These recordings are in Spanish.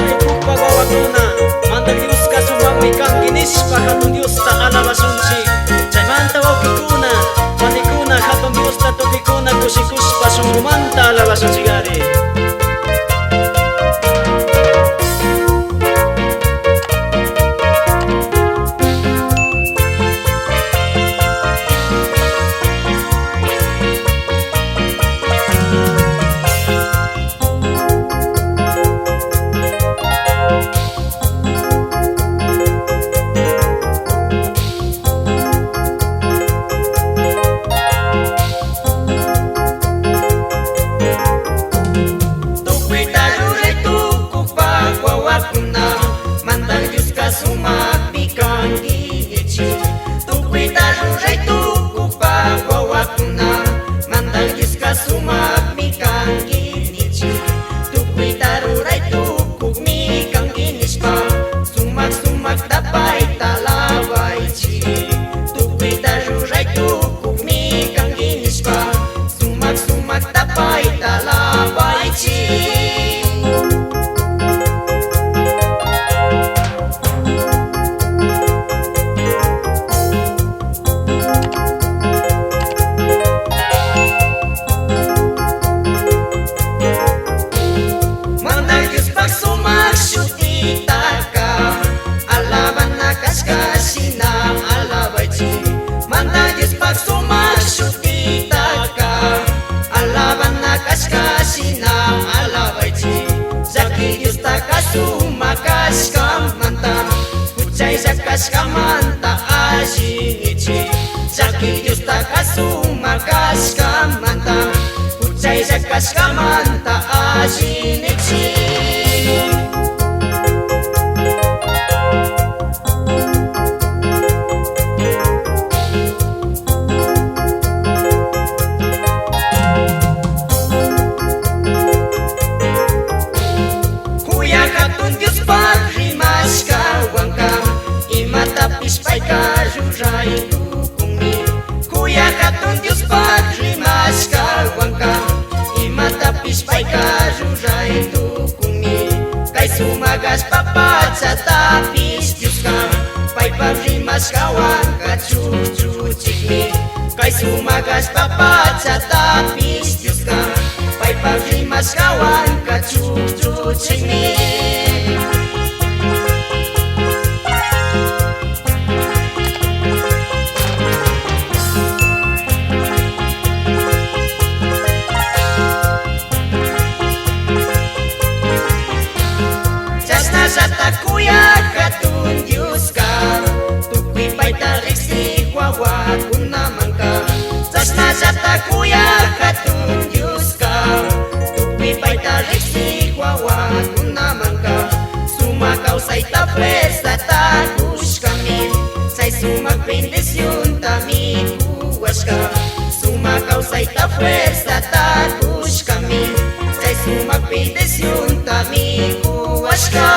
tukukpa wawakuna mantak Dios kasumami kang ginispa hatun Dios ta alabasunsi chaymanta wawkikuna wanikuna hatun Dios ta tukikuna kusikuspa sungumanta alabasunsi gari. Kaskamanta ajinichi Jaki Dios ta kasuma kaskamanta Ucai kaskamanta ajinichi Kuya katun Dios pagrimas kawangkang Tapis pai kajurai tukumi Kuya katun Dios pagrimas kawangkang Ima tapis pai kajurai tukumi Kai sumagas papaca tapis Dios kang Pai pagrimas kawangka cucu cikmi Kai sumagas papaca tapis Dios kang Pai pagrimas kawangka cucu cikmi Sata kuya katun Dios ka Tukwi pa'y tarik si wawa kunaman ka Sasna sata kuya katun Dios ka Tukwi pa'y tarik si wawa kunaman ka Sumakaw sa'y tapwes tatagus kami Sa'y sumagpindisyon tami kuwas ka Sumakaw sa'y tapwes tatagus kami Sa'y sumagpindisyon tami kuwas ka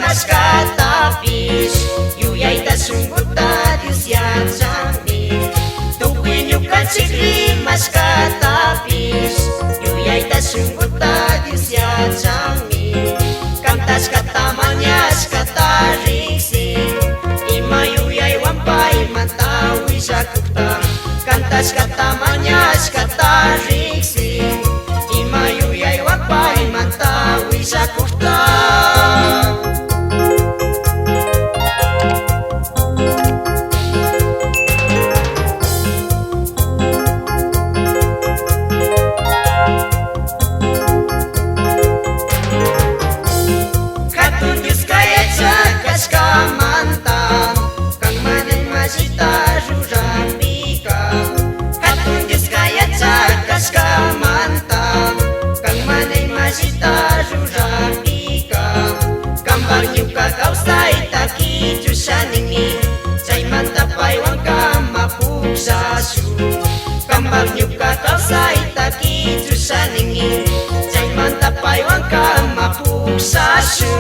Mas katapis Yuyay ta sunggut ta Dios yan sami Tukwin yung katsikri mas katapis Yuyay ta sunggut ta Dios yan sami Kantas katamanyas katariksi Ima yuyay wampay matawi sa kukta Kantas katamanyas katariksi Ima yuyay wampay jusaningi chay mantapay wangka mapuksasu kambal nyuka tausay taki jusaningi chay mantapay wangka mapuksasu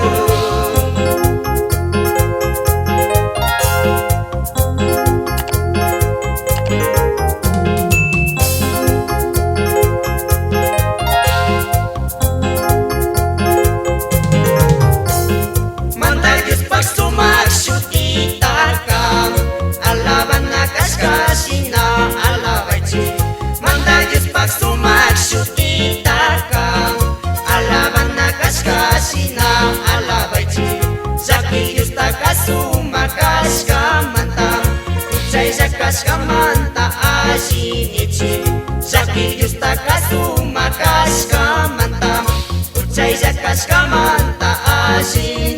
Manta asinichi Zaki justa kasu makas ka manta Ucai zakas ka manta asinichi